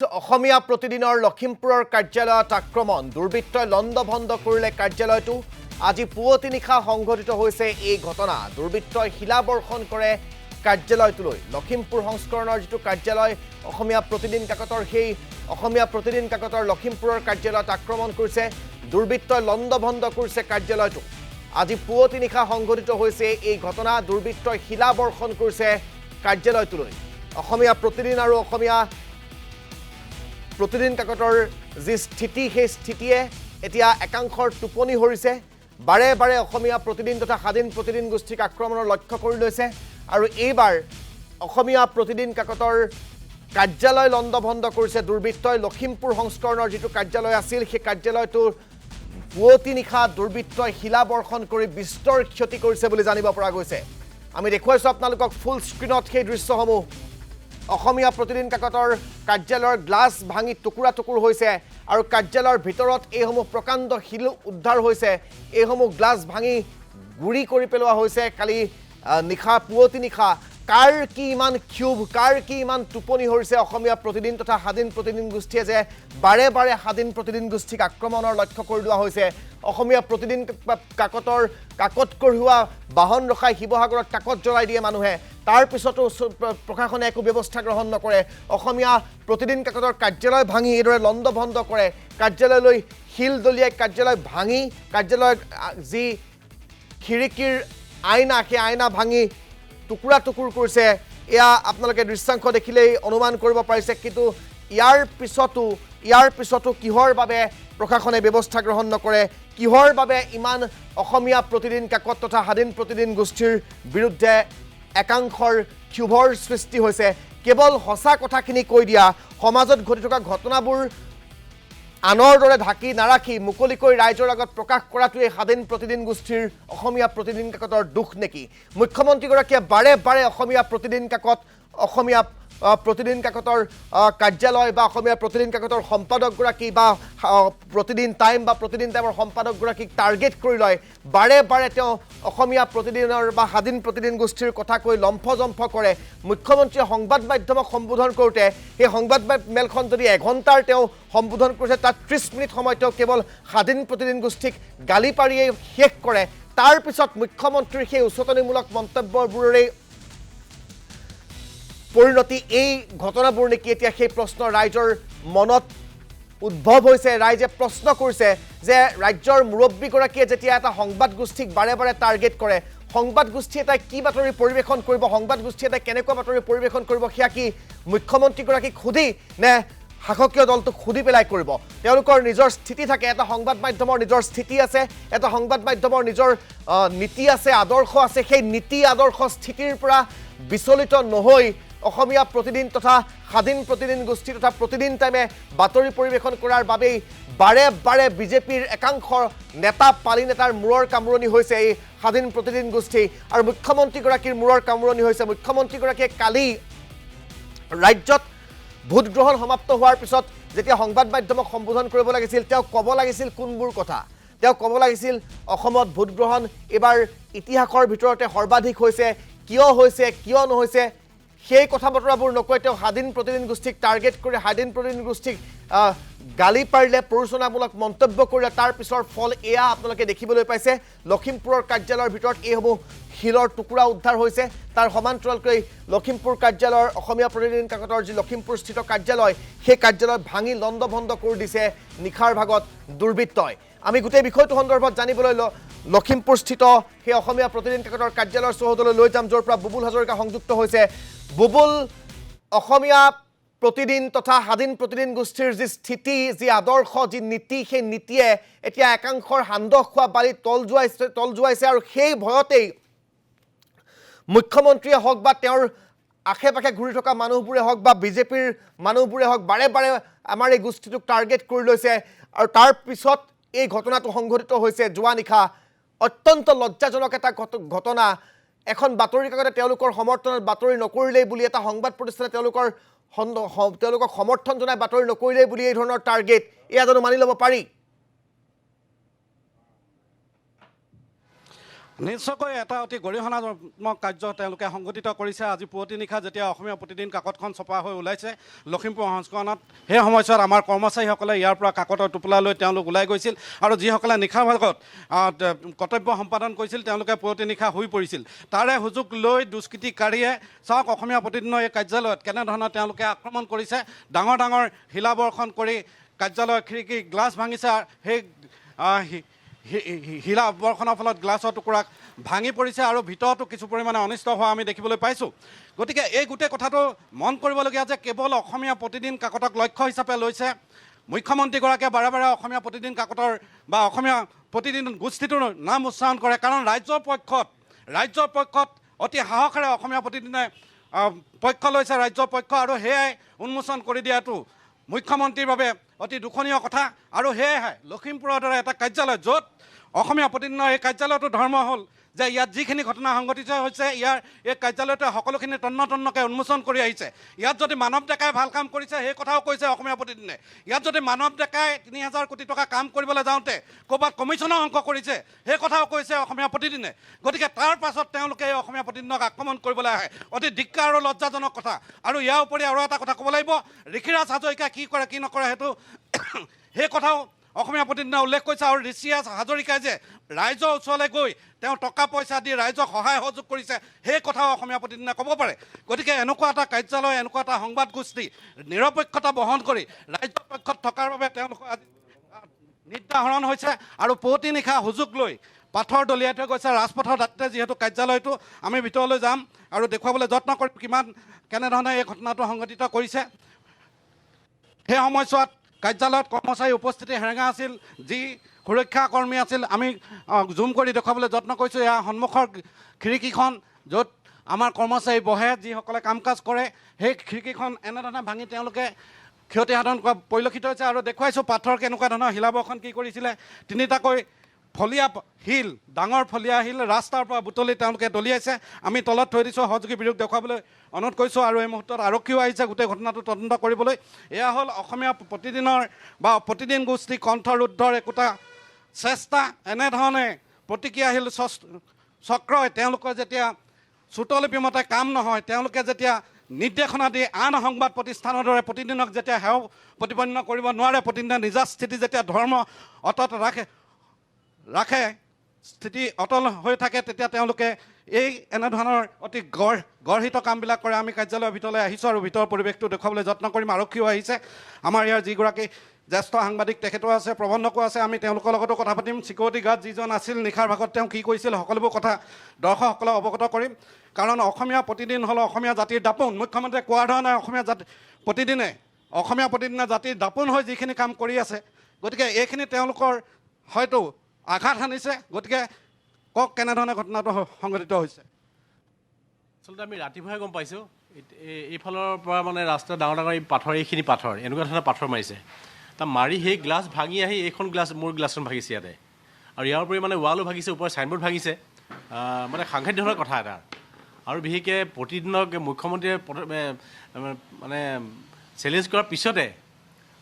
অসমীয়া প্ৰতিদিনৰ লখিমপুৰৰ কাৰ্যালয়ত আক্ৰমণ দুৰ্বৃত্তই লণ্ডভণ্ড কৰিলে কাৰ্যালয়টো আজি পুৱতি নিশা সংঘটিত হৈছে এই ঘটনা দুৰ্বৃত্তই শিলাবৰ্ষণ কৰে কাৰ্যালয়টোলৈ লখিমপুৰ সংস্কৰণৰ যিটো কাৰ্যালয় অসমীয়া প্ৰতিদিন কাকতৰ সেই অসমীয়া প্ৰতিদিন কাকতৰ লখিমপুৰৰ কাৰ্যালয়ত আক্ৰমণ কৰিছে দুৰ্বৃত্তই লণ্ডভণ্ড কৰিছে কাৰ্যালয়টো আজি পুৱতি নিশা সংঘটিত হৈছে এই ঘটনা দুৰ্বৃত্তই শিলাবৰ্ষণ কৰিছে কাৰ্যালয়টোলৈ অসমীয়া প্ৰতিদিন আৰু অসমীয়া প্ৰতিদিন কাকতৰ যি স্থিতি সেই স্থিতিয়ে এতিয়া একাংশৰ টোপনি হৰিছে বাৰে বাৰে অসমীয়া প্ৰতিদিন তথা স্বাধীন প্ৰতিদিন গোষ্ঠীক আক্ৰমণৰ লক্ষ্য কৰি লৈছে আৰু এইবাৰ অসমীয়া প্ৰতিদিন কাকতৰ কাৰ্যালয় লণ্ডভণ্ড কৰিছে দুৰ্বৃত্তই লখিমপুৰ সংস্কৰণৰ যিটো কাৰ্যালয় আছিল সেই কাৰ্যালয়টোৰ পুৱতি নিশা দুৰ্বৃত্তই শিলাবৰ্ষণ কৰি বিস্তৰ ক্ষতি কৰিছে বুলি জানিব পৰা গৈছে আমি দেখুৱাইছোঁ আপোনালোকক ফুল স্ক্ৰীনত সেই দৃশ্যসমূহ অসমীয়া প্ৰতিদিন কাকতৰ কাৰ্যালয়ৰ গ্লাছ ভাঙি টুকুৰা টুকুৰ হৈছে আৰু কাৰ্যালয়ৰ ভিতৰত এইসমূহ প্ৰকাণ্ড শিল উদ্ধাৰ হৈছে এইসমূহ গ্লাছ ভাঙি গুৰি কৰি পেলোৱা হৈছে কালি নিশা পুৱতি নিশা কাৰ কি ইমান ক্ষোভ কাৰ কি ইমান টোপনি হৰিছে অসমীয়া প্ৰতিদিন তথা স্বাধীন প্ৰতিদিন গোষ্ঠীয়ে যে বাৰে বাৰে স্বাধীন প্ৰতিদিন গোষ্ঠীক আক্ৰমণৰ লক্ষ্য কৰি লোৱা হৈছে অসমীয়া প্ৰতিদিন কাকতৰ কাকত কঢ়িওৱা বাহন ৰখাই শিৱসাগৰত কাকত জ্বলাই দিয়ে মানুহে তাৰ পিছতো প্ৰশাসনে একো ব্যৱস্থা গ্ৰহণ নকৰে অসমীয়া প্ৰতিদিন কাকতৰ কাৰ্যালয় ভাঙি এইদৰে লণ্ডভণ্ড কৰে কাৰ্যালয়লৈ শিল দলিয়াই কাৰ্যালয় ভাঙি কাৰ্যালয়ৰ যি খিৰিকীৰ আইনা সেই আইনা ভাঙি টুকুৰা টুকুৰ কৰিছে এয়া আপোনালোকে দৃশ্যাংশ দেখিলেই অনুমান কৰিব পাৰিছে কিন্তু ইয়াৰ পিছতো কিহৰ বাবে প্ৰশাসনে ব্যৱস্থা গ্ৰহণ নকৰে কিহৰ বাবে ইমান অসমীয়া প্ৰতিদিন কাকত তথা স্বাধীন প্ৰতিদিন গোষ্ঠীৰ বিৰুদ্ধে একাংশৰ ক্ষোভৰ সৃষ্টি হৈছে কেৱল সঁচা কথাখিনি কৈ দিয়া সমাজত ঘটি থকা ঘটনাবোৰ আনৰ দৰে ঢাকি নাৰাখি মুকলিকৈ ৰাইজৰ আগত প্ৰকাশ কৰাটোৱে স্বাধীন প্ৰতিদিন গোষ্ঠীৰ অসমীয়া প্ৰতিদিন কাকতৰ দুখ নেকি মুখ্যমন্ত্ৰীগৰাকীয়ে বাৰে বাৰে অসমীয়া প্ৰতিদিন কাকত অসমীয়া প্ৰতিদিন কাকতৰ কাৰ্যালয় বা অসমীয়া প্ৰতিদিন কাকতৰ সম্পাদকগৰাকী বা প্ৰতিদিন টাইম বা প্ৰতিদিন টাইমৰ সম্পাদকগৰাকীক টাৰ্গেট কৰি লয় বাৰে বাৰে তেওঁ অসমীয়া প্ৰতিদিনৰ বা স্বাধীন প্ৰতিদিন গোষ্ঠীৰ কথা কৈ লম্ফজম্ফ কৰে মুখ্যমন্ত্ৰীয়ে সংবাদ মাধ্যমক সম্বোধন কৰোঁতে সেই সংবাদ মেলখন যদি এঘণ্টাৰ তেওঁ সম্বোধন কৰিছে তাত 30 মিনিট সময় তেওঁ কেৱল স্বাধীন প্ৰতিদিন গোষ্ঠীক গালি পাৰিয়েই শেষ কৰে তাৰ পিছত মুখ্যমন্ত্ৰীৰ সেই উচতনিমূলক মন্তব্যবোৰেই পৰিণতি এই ঘটনাবোৰ নেকি এতিয়া সেই প্ৰশ্ন ৰাইজৰ মনত উদ্ভৱ হৈছে ৰাইজে প্ৰশ্ন কৰিছে যে ৰাজ্যৰ মুৰব্বীগৰাকীয়ে যেতিয়া এটা সংবাদ গোষ্ঠীক বাৰে বাৰে টাৰ্গেট কৰে সংবাদ গোষ্ঠী এটাই কি বাতৰি পৰিৱেশন কৰিব সংবাদ গোষ্ঠী এটাই কেনেকুৱা বাতৰি পৰিৱেশন কৰিব সেয়া কি মুখ্যমন্ত্ৰীগৰাকীক সুধি নে শাসকীয় দলটোক সুধি পেলাই কৰিব তেওঁলোকৰ নিজৰ স্থিতি থাকে এটা সংবাদ মাধ্যমৰ নিজৰ স্থিতি আছে এটা সংবাদ মাধ্যমৰ নিজৰ নীতি আছে আদৰ্শ আছে সেই নীতি আদৰ্শ স্থিতিৰ পৰা বিচলিত নহৈ অসমীয়া প্ৰতিদিন তথা স্বাধীন প্ৰতিদিন গোষ্ঠী তথা প্ৰতিদিন টাইমে বাতৰি পৰিৱেশন কৰাৰ বাবেই বাৰে বাৰে বিজেপিৰ একাংশ নেতা পালি নেতাৰ মূৰৰ কামৰণি হৈছে এই স্বাধীন প্ৰতিদিন গোষ্ঠী আৰু মুখ্যমন্ত্ৰীগৰাকীৰ মূৰৰ কামৰণি হৈছে মুখ্যমন্ত্ৰীগৰাকীয়ে কালি ৰাজ্যত ভোটগ্ৰহণ সমাপ্ত হোৱাৰ পিছত যেতিয়া সংবাদ মাধ্যমক সম্বোধন কৰিব লাগিছিল তেওঁ ক'ব লাগিছিল কোনবোৰ কথা তেওঁ ক'ব লাগিছিল অসমত ভোটগ্ৰহণ এবাৰ ইতিহাসৰ ভিতৰতে সৰ্বাধিক হৈছে কিয় নহৈছে সেই কথা বতৰাবোৰ নকৈ তেওঁ স্বাধীন প্ৰতিদিন গোষ্ঠীক টাৰ্গেট কৰি স্বাধীন প্ৰতিদিন গোষ্ঠীক গালি পাৰিলে প্ৰৰোচনামূলক মন্তব্য কৰিলে তাৰ পিছৰ ফল এয়া আপোনালোকে দেখিবলৈ পাইছে লখিমপুৰৰ কাৰ্যালয়ৰ ভিতৰত এইসমূহ শিলৰ টুকুৰা উদ্ধাৰ হৈছে তাৰ সমান্তৰালকৈ লখিমপুৰ কাৰ্যালয়ৰ অসমীয়া প্ৰতিদিন কাকতৰ যি লখিমপুৰস্থিত কাৰ্যালয় সেই কাৰ্যালয় ভাঙি লণ্ডভণ্ড কৰি দিছে নিশাৰ ভাগত দুৰ্বৃত্তই আমি গোটেই বিষয়টো সন্দৰ্ভত জানিবলৈ লখিমপুৰস্থিত সেই অসমীয়া প্ৰতিদিন কাকতৰ কাৰ্যালয়ৰ চৌহদলৈ লৈ যাম য'ৰ পৰা বুবুল হাজৰিকা সংযুক্ত হৈছে বুবুল অসমীয়া প্ৰতিদিন তথা স্বাধীন প্ৰতিদিন গোষ্ঠীৰ যি স্থিতি যি আদৰ্শ যি নীতি সেই নীতিয়ে এতিয়া একাংশৰ সান্দহ খোৱা বালি তল যোৱাইছে আৰু সেই ভয়তেই মুখ্যমন্ত্ৰীয়ে হওক বা তেওঁৰ আশে পাশে ঘূৰি থকা মানুহবোৰে হওক বা বিজেপিৰ মানুহবোৰে হওক বাৰে বাৰে আমাৰ এই গোষ্ঠীটোক টাৰ্গেট কৰি লৈছে আৰু তাৰ পিছত এই ঘটনাটো সংঘটিত হৈছে যোৱা নিশা অত্যন্ত লজ্জাজনক এটা ঘটনা এখন বাতৰি কাকতে তেওঁলোকৰ সমৰ্থনত বাতৰি নকৰিলেই বুলি এটা সংবাদ প্ৰতিষ্ঠানে তেওঁলোকক সমৰ্থন জনাই বাতৰি নকৰিলেই বুলি এই ধৰণৰ টাৰ্গেট এয়া জানো মানি ল'ব পাৰি নিশ্চয়কৈ এটা অতি গৰিহণাত্মক কাৰ্য তেওঁলোকে সংগঠিত কৰিছে। আজি পুৱতি নিশা যেতিয়া অসমীয়া প্ৰতিদিন কাকতখন ছপা হৈ ওলাইছে লখিমপুৰ সংস্কৰণত, সেই সময়ছোৱাত আমাৰ কৰ্মচাৰীসকলে ইয়াৰ পৰা কাকতৰ টোপোলা লৈ তেওঁলোক ওলাই গৈছিল আৰু যিসকলে নিশাৰ ভাগত কৰ্তব্য সম্পাদন কৰিছিল তেওঁলোকে পুৱতি নিশা শুই পৰিছিল। তাৰে সুযোগ লৈ দুষ্কৃতিকাৰীয়ে চাওক অসমীয়া প্ৰতিদিনৰ এই কাৰ্যালয়ত কেনেধৰণৰ তেওঁলোকে আক্ৰমণ কৰিছে। ডাঙৰ ডাঙৰ শিলাবৰ্ষণ কৰি কাৰ্যালয়ৰ খিৰিকী গ্লাছ ভাঙিছে। সেই শিলা বৰ্ষণৰ ফলত গ্লাছৰ টুকুৰা ভাঙি পৰিছে আৰু ভিতৰতো কিছু পৰিমাণে অনিষ্ট হোৱা আমি দেখিবলৈ পাইছোঁ। গতিকে এই গোটেই কথাটো মন কৰিবলগীয়া যে কেৱল অসমীয়া প্ৰতিদিন কাকতক লক্ষ্য হিচাপে লৈছে মুখ্যমন্ত্ৰীগৰাকীয়ে বাৰে বাৰে অসমীয়া প্ৰতিদিন কাকতৰ বা অসমীয়া প্ৰতিদিন গোষ্ঠীটোৰ নাম উচ্চাৰণ কৰে, কাৰণ ৰাজ্যৰ পক্ষত অতি সাহসেৰে অসমীয়া প্ৰতিদিনে পক্ষ লৈছে ৰাজ্যৰ পক্ষ, আৰু সেয়াই উন্মোচন কৰি দিয়াটো মুখ্যমন্ত্ৰীৰ বাবে অতি দুখনীয় কথা। আৰু সেয়েহে লখিমপুৰৰ দৰে এটা কাৰ্যালয় য'ত অসমীয়া প্ৰতিদিনৰ এই কাৰ্যালয়টো ধৰ্ম হ'ল যে ইয়াত যিখিনি ঘটনা সংঘটিত হৈছে এই কাৰ্যালয়টোৱে সকলোখিনি তন্নতন্নকৈ উন্মোচন কৰি আহিছে। ইয়াত যদি মানৱ ডেকাই ভাল কাম কৰিছে সেই কথাও কৈছে অসমীয়া প্ৰতিদিনে। ইয়াত যদি মানৱ ডেকাই ৩,০০০ কোটি টকা কাম কৰিবলৈ যাওঁতে ক'ৰবাত কমিশ্যনৰ অংক কৰিছে সেই কথাও কৈছে অসমীয়া প্ৰতিদিনে। গতিকে তাৰ পাছত তেওঁলোকে এই অসমীয়া প্ৰতিদিনক আক্ৰমণ কৰিবলৈ আহে, অতি ধিক্কাৰ আৰু লজ্জাজনক কথা। আৰু ইয়াৰ উপৰি আৰু এটা কথা ক'ব লাগিব, ঋষিৰাজ হাজৰিকাই কি কৰে কি নকৰে সেইটো সেই কথাও অসমীয়া প্ৰতিদিনে উল্লেখ কৰিছে। আৰু ঋষিৰাজ হাজৰিকাই যে ৰাইজৰ ওচৰলৈ গৈ তেওঁ টকা পইচা দি ৰাইজক সহায় সহযোগ কৰিছে সেই কথাও অসমীয়া প্ৰতিদিনে ক'ব পাৰে। গতিকে এনেকুৱা এটা কাৰ্যালয়, এনেকুৱা এটা সংবাদ গোষ্ঠী নিৰপেক্ষতা বহন কৰি ৰাজ্যৰ পক্ষত থকাৰ বাবে তেওঁলোকৰ আজি নিৰ্ধাৰণ হৈছে। আৰু পুৱতি নিশা সুযোগ লৈ পাথৰ দলিয়াই থৈ গৈছে ৰাজপথৰ দাঁতিতে। যিহেতু কাৰ্যালয়টো আমি ভিতৰলৈ যাম আৰু দেখুৱাবলৈ যত্ন কৰিম কেনেধৰণে এই ঘটনাটো সংঘটিত কৰিছে। সেই সময়ছোৱাত কাৰ্যালয়ত কৰ্মচাৰী উপস্থিতি হেৰেঙা আছিল, যি সুৰক্ষা কৰ্মী আছিল আমি জুম কৰি দেখুৱাবলৈ যত্ন কৰিছোঁ। এয়া সন্মুখৰ খিৰিকীখন য'ত আমাৰ কৰ্মচাৰী বহে, যিসকলে কাম কাজ কৰে, সেই খিৰিকীখন এনেধৰণে ভাঙি তেওঁলোকে ক্ষতিসাধন কৰা পৰিলক্ষিত হৈছে। আৰু দেখুৱাইছোঁ পাথৰ কেনেকুৱা ধৰণৰ শিলাবৰ্ষণ কি কৰিছিলে। 3টাকৈ ফলীয়া শিল, ডাঙৰ ফলীয়া শিল ৰাস্তাৰ পৰা বুটলি তেওঁলোকে দলিয়াইছে। আমি তলত থৈ দিছোঁ, সহযোগী বিৰোধ দেখুৱাবলৈ অনুৰোধ কৰিছোঁ। আৰু এই মুহূৰ্তত আৰক্ষীও আহিছে গোটেই ঘটনাটো তদন্ত কৰিবলৈ। এয়া হ'ল অসমীয়া প্ৰতিদিনৰ বা প্ৰতিদিন গোষ্ঠী কণ্ঠৰোধৰ একোটা চেষ্টা। এনেধৰণে প্ৰতিক্ৰিয়াশীল চক্ৰই তেওঁলোকৰ যেতিয়া চুটলিপি মতে কাম নহয়, তেওঁলোকে যেতিয়া নিৰ্দেশনা দি আন সংবাদ প্ৰতিষ্ঠানৰ দৰে প্ৰতিদিনক যেতিয়া সেৱা প্ৰতিপন্ন কৰিব নোৱাৰে, প্ৰতিদিনে নিজা স্থিতি যেতিয়া ধৰ্ম অটত ৰাখে স্থিতি অটল হৈ থাকে, তেতিয়া তেওঁলোকে এই এনেধৰণৰ অতি গৰ্হিত কামবিলাক কৰে। আমি কাৰ্যালয়ৰ ভিতৰলৈ আহিছোঁ আৰু ভিতৰৰ পৰিৱেশটো দেখুৱাবলৈ যত্ন কৰিম। আৰক্ষীও আহিছে, আমাৰ ইয়াৰ যিগৰাকী জ্যেষ্ঠ সাংবাদিক তেখেতো আছে, প্ৰবন্ধকো আছে, আমি তেওঁলোকৰ লগতো কথা পাতিম। চিকিউৰিটি গাৰ্ড যিজন আছিল নিশাৰ ভাগত তেওঁ কি কৰিছিল সকলোবোৰ কথা দৰ্শকসকলক অৱগত কৰিম। কাৰণ অসমীয়া প্ৰতিদিন হ'ল অসমীয়া জাতিৰ দাপোন। মুখ্যমন্ত্ৰীয়ে কোৱাৰ ধৰণে অসমীয়া প্ৰতিদিনে জাতিৰ দাপোন হৈ যিখিনি কাম কৰি আছে, গতিকে এইখিনি তেওঁলোকৰ হয়তো আঘাত সানিছে। গতিকে কওক কেনেধৰণে ঘটনাটো সংঘটিত হৈছে। আচলতে আমি ৰাতিপুৱাহে গম পাইছোঁ এইফালৰ পৰা মানে ৰাস্তা ডাঙৰ ডাঙৰ এইখিনি পাথৰ এনেকুৱা ধৰণৰ পাথৰ মাৰিছে। তাৰ মাৰি সেই গ্লাছ ভাঙি আহি এইখন গ্লাছ মোৰ গ্লাছখন ভাঙিছে ইয়াতে। আৰু ইয়াৰ উপৰি মানে ৱালো ভাঙিছে, ওপৰত চাইনবোৰ্ড ভাঙিছে। মানে সাংঘাতিক ধৰণৰ কথা এটা। আৰু বিশেষকৈ প্ৰতিদিনক মুখ্যমন্ত্ৰীয়ে মানে চেলেঞ্জ কৰাৰ পিছতে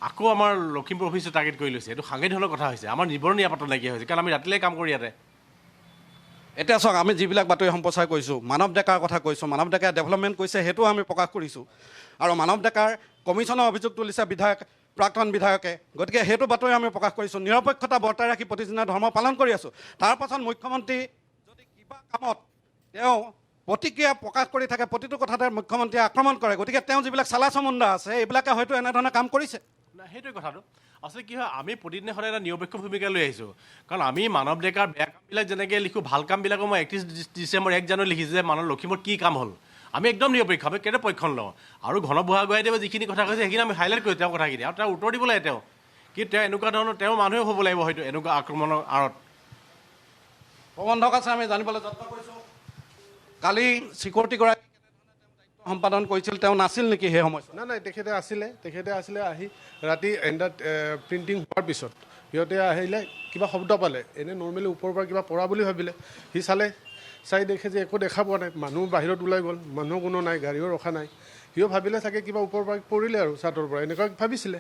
আকৌ আমাৰ লখিমপুৰ অফিচটো টাৰ্গেট কৰি লৈছে। এইটো সাংঘাতিক ধৰণৰ কথা হৈছে। আমাৰ নিবনুৱা নিৰাপত্তা নাইকিয়া হৈছে, কাৰণ আমি ৰাতিলৈ কাম কৰি ইয়াতে। এতিয়া চাওক, আমি যিবিলাক বাতৰি সম্প্ৰচাৰ কৰিছোঁ, মানৱ ডেকাৰ কথা কৈছোঁ, মানৱ ডেকাই ডেভেলপমেণ্ট কৰিছে সেইটোও আমি প্ৰকাশ কৰিছোঁ। আৰু মানৱ ডেকাৰ কমিশ্যনৰ অভিযোগ তুলিছে প্ৰাক্তন বিধায়কে। গতিকে সেইটো বাতৰি আমি প্ৰকাশ কৰিছোঁ। নিৰপেক্ষতা বৰ্তাই ৰাখি প্ৰতিদিনে ধৰ্ম পালন কৰি আছোঁ। তাৰ পাছত মুখ্যমন্ত্ৰী যদি কিবা কামত তেওঁ প্ৰতিক্ৰিয়া প্ৰকাশ কৰি থাকে, প্ৰতিটো কথাতে মুখ্যমন্ত্ৰীয়ে আক্ৰমণ কৰে। গতিকে তেওঁ যিবিলাক চালা চামুণ্ডা আছে এইবিলাকে হয়তো এনেধৰণে কাম কৰিছে। সেইটোৱে কথাটো। আচলতে কি হয়, আমি প্ৰতিদিনে সদায় এটা নিৰপেক্ষ ভূমিকা লৈ আহিছোঁ। কাৰণ আমি মানৱ ডেকাৰ বেয়া কামবিলাক যেনেকৈ লিখোঁ, ভাল কামবিলাকো মই 31 ডিচেম্বৰ 1 জানুৱাৰী লিখিছোঁ যে লখিমপুৰত কি কাম হ'ল। আমি একদম নিৰপেক্ষ, আমি কেতিয়া পক্ষণ লওঁ। আৰু ঘন বুঢ়াগোহাঁইদেৱে যিখিনি কথা কৈছে সেইখিনি আমি হাইলাইট কৰিছোঁ তেওঁৰ কথাখিনি, আৰু তেওঁ উত্তৰ দিব লাগে। তেওঁ এনেকুৱা ধৰণৰ মানুহেও হ'ব লাগিব হয়তো এনেকুৱা আক্ৰমণৰ আঁৰত। প্ৰবন্ধক আছে, আমি জানিবলৈ যত্ন কৰিছোঁ কালি চিকিউৰিটিগৰাকী সম্পাদন কৰিছিল, তেওঁ নাছিল নেকি সেই সময়ত? নাই, তেখেতে আছিলে। আহি ৰাতি এণ্ডাত প্ৰিণ্টিং হোৱাৰ পিছত সিহঁতে আহিলে, কিবা শব্দ পালে, এনেই নৰ্মেলি ওপৰৰ পৰা কিবা পৰা বুলি ভাবিলে। সি চাই দেখে যে একো দেখা পোৱা নাই, মানুহ বাহিৰত ওলাই গ'ল, মানুহ কোনো নাই, গাড়ীও ৰখা নাই। সিও ভাবিলে চাগে কিবা ওপৰৰ পৰা পৰিলে আৰু ছাদৰ পৰা, এনেকুৱা ভাবিছিলে।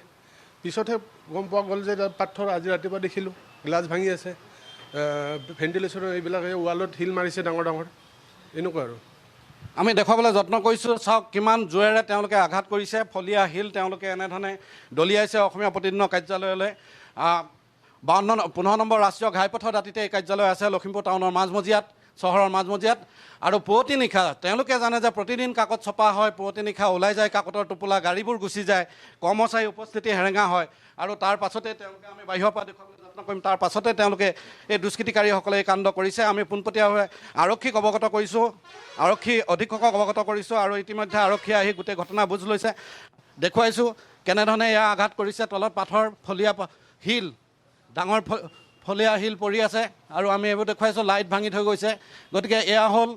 পিছতহে গম পোৱা গ'ল যে পাথৰ। আজি ৰাতিপুৱা দেখিলোঁ গ্লাছ ভাঙি আছে, ভেণ্টিলেশ্যনৰ এইবিলাক এই ৱালত শিল মাৰিছে ডাঙৰ ডাঙৰ এনেকুৱা আৰু আমি দেখুৱাবলৈ যত্ন কৰিছোঁ চাওক কিমান জোৰেৰে তেওঁলোকে আঘাত কৰিছে ফলীয়া শিল তেওঁলোকে এনেধৰণে দলিয়াইছে অসমীয়া প্ৰতিনিধি কাৰ্যালয়লৈ 15 নম্বৰ ৰাষ্ট্ৰীয় ঘাইপথৰ দাঁতিতে এই কাৰ্যালয় আছে লখিমপুৰ টাউনৰ মাজমজিয়াত চহৰৰ মাজমজিয়াত আৰু পুৱতি নিশা তেওঁলোকে জানে যে প্ৰতিদিন কাকত ছপা হয় পুৱতি নিশা ওলাই যায় কাকতৰ টোপোলা গাড়ীবোৰ গুচি যায় কৰ্মচাৰী উপস্থিতি হেৰেঙা হয় আৰু তাৰ পাছতে তেওঁলোকে আমি বাহিৰৰ পৰা দেখুৱাবলৈ যত্ন কৰিম তাৰ পাছতে তেওঁলোকে এই দুষ্কৃতিকাৰীসকলে এই কাণ্ড কৰিছে আমি পোনপটীয়াভাৱে আৰক্ষীক অৱগত কৰিছোঁ আৰক্ষী অধীক্ষকক অৱগত কৰিছোঁ আৰু ইতিমধ্যে আৰক্ষীয়ে আহি গোটেই ঘটনা বুজ লৈছে দেখুৱাইছোঁ কেনেধৰণে এয়া আঘাত কৰিছে তলত পাথৰ ফলীয়া শিল ডাঙৰ ফলীয়া শিল পৰি আছে আৰু আমি এইবোৰ দেখুৱাইছোঁ লাইট ভাঙি থৈ গৈছে গতিকে এয়া হ'ল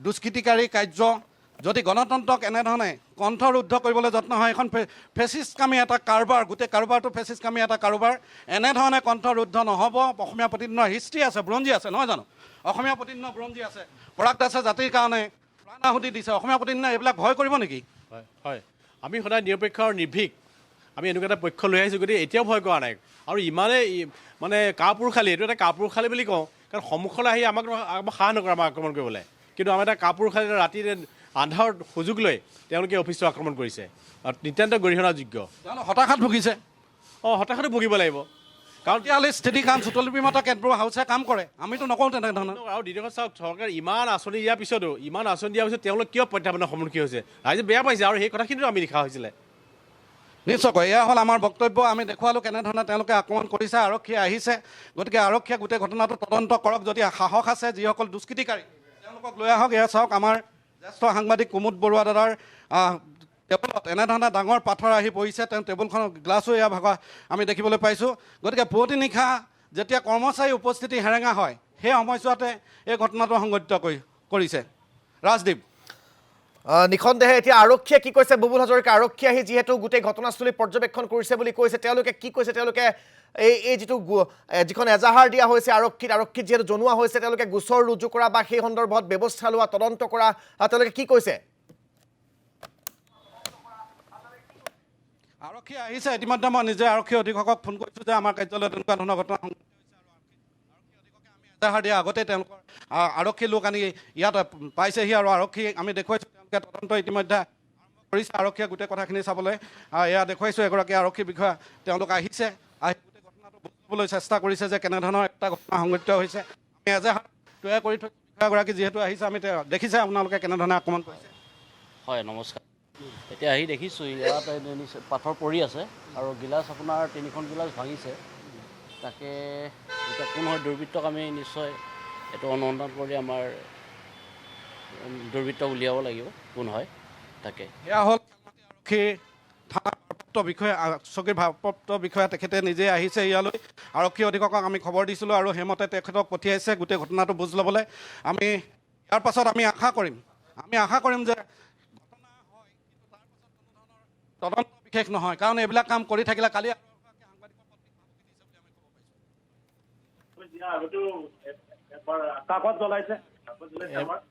দুষ্কৃতিকাৰী কাৰ্য যদি গণতন্ত্ৰক এনেধৰণে কণ্ঠৰুদ্ধ কৰিবলৈ যত্ন হয় এখন ফেচিষ্টকামী এটা কাৰোবাৰ গোটেই কাৰোবাৰটো ফেচিষ্টকামী এটা কাৰোবাৰ এনেধৰণে কণ্ঠৰুদ্ধ নহ'ব অসমীয়া প্ৰতিনিধিৰ হিষ্ট্ৰী আছে বুৰঞ্জী আছে নহয় জানো অসমীয়া প্ৰতিনিধিৰ বুৰঞ্জী আছে পৰাগ দাসে জাতিৰ কাৰণে প্ৰাণ আহুতি দিছে অসমীয়া প্ৰতিনিধিয়ে এইবিলাক ভয় কৰিব নেকি হয় হয় আমি সদায় নিৰপেক্ষ আৰু নিৰ্ভীক আমি এনেকুৱা এটা পক্ষ লৈ আহিছোঁ গতিকে এতিয়াও ভয় কৰা নাই আৰু ইমানেই মানে কাপুৰুষালী এইটো এটা কাপুৰুষালী বুলি কওঁ কাৰণ সন্মুখলৈ আহি আমাক সাহ নকৰে আমাক আক্ৰমণ কৰিবলৈ কিন্তু আমাৰ এটা কাপুৰুষালী ৰাতিৰে আন্ধাৰত সুযোগ লৈ তেওঁলোকে অফিচটো আক্ৰমণ কৰিছে আৰু নিতান্ত গৰিহণাযোগ্য হতাশাত ভুগিছে হতাশাতো ভুগিব লাগিব কাৰণ তেতিয়াহ'লে স্থিতিকান চুতলিপি মতা কেতবোৰ হাউচে কাম কৰে আমিতো নকওঁ তেনেধৰণে আৰু দ্বিতীয় কথা চাওক চৰকাৰে ইমান আঁচনি দিয়াৰ পিছতো তেওঁলোক কিয় প্ৰত্যাহ্বানৰ সন্মুখীন হৈছে ৰাইজে বেয়া পাইছে আৰু সেই কথাখিনিতো আমি লিখা হৈছিলে নিশ্চয়কৈ এয়া হ'ল আমাৰ বক্তব্য আমি দেখুৱালোঁ কেনেধৰণে তেওঁলোকে আক্ৰমণ কৰিছে আৰক্ষীয়ে আহিছে গতিকে আৰক্ষীয়ে গোটেই ঘটনাটো তদন্ত কৰক যদি সাহস আছে যিসকল দুষ্কৃতিকাৰী তেওঁলোকক লৈ আহক এয়া চাওক আমাৰ জ্যেষ্ঠ সাংবাদিক কুমুদ বৰুৱা দাদাৰ টেবুলত এনেধৰণে ডাঙৰ পাথৰ আহি পৰিছে তেওঁ টেবুলখনৰ গ্লাছো এয়া ভাগা আমি দেখিবলৈ পাইছোঁ গতিকে পুৱতি নিশা যেতিয়া কৰ্মচাৰী উপস্থিতি হেৰেঙা হয় সেই সময়ছোৱাতে এই ঘটনাটো সংঘটিত কৰিছে ৰাজদীপ নিঃসন্দেহে এতিয়া আৰক্ষীয়ে কি কৈছে বুবুল হাজৰিকা আৰক্ষী আহি যিহেতু গোটেই ঘটনাস্থলী পৰ্যবেক্ষণ কৰিছে বুলি কৈছে তেওঁলোকে কি কৈছে তেওঁলোকে এই যিখন এজাহাৰ দিয়া হৈছে আৰক্ষীক যিহেতু জনোৱা হৈছে তেওঁলোকে গোচৰ ৰুজু কৰা বা সেই সন্দৰ্ভত ব্যৱস্থা লোৱা তদন্ত কৰা তেওঁলোকে কি কৈছে আৰক্ষী আহিছে ইতিমধ্যে মই নিজে আৰক্ষী অধীক্ষকক ফোন কৰিছোঁ যে আমাৰ কাৰ্যালয়ত তেনেকুৱা ধৰণৰ ঘটনা সংঘটিত হৈছে আৰু আৰক্ষী অধীক্ষকে আমি এজাহাৰ দিয়া আগতে তেওঁলোকৰ আৰক্ষী লোক আনি ইয়াত পাইছেহি আৰু আৰক্ষী আমি দেখুৱাইছোঁ তেওঁলোকে তদন্ত ইতিমধ্যে আৰম্ভ কৰিছে আৰক্ষীয়ে গোটেই কথাখিনি চাবলৈ এয়া দেখুৱাইছোঁ এগৰাকী আৰক্ষী বিষয়া তেওঁলোক আহিছে আহি গোটেই ঘটনাটো বুজিবলৈ চেষ্টা কৰিছে যে কেনেধৰণৰ এটা ঘটনা সংঘটিত হৈছে আমি এজাহাৰ তৈয়াৰ কৰি থৈ বিষয়াগৰাকী যিহেতু আহিছে আমি দেখিছে আপোনালোকে কেনেধৰণে আক্ৰমণ কৰিছে হয় নমস্কাৰ এতিয়া আহি দেখিছোঁ ইয়াত পাথৰ পৰি আছে আৰু গিলাচ আপোনাৰ 3খন গিলাচ ভাঙিছে তাকে এতিয়া কোন হয় দুৰ্বৃত্তক আমি নিশ্চয় এইটো অনুসন্ধান কৰি আমাৰ দুৰ্বৃত্তক উলিয়াব লাগিব কোন হয় তাকে এয়া হ'ল আৰক্ষী থানাৰ ভাৰপ্ৰাপ্ত বিষয়া চকীৰ ভাৰপ্ৰাপ্ত বিষয়া তেখেতে নিজে আহিছে ইয়ালৈ আৰক্ষী অধীক্ষকক আমি খবৰ দিছিলোঁ আৰু সেইমতে তেখেতক পঠিয়াইছে গোটেই ঘটনাটো বুজ ল'বলৈ আমি ইয়াৰ পাছত আমি আশা কৰিম যে ঘটনা হয় কিন্তু তাৰ পাছত কোনো ধৰণৰ তদন্ত বিশেষ নহয় কাৰণ এইবিলাক কাম কৰি থাকিলে কালি কাগজ জ্বলাইছে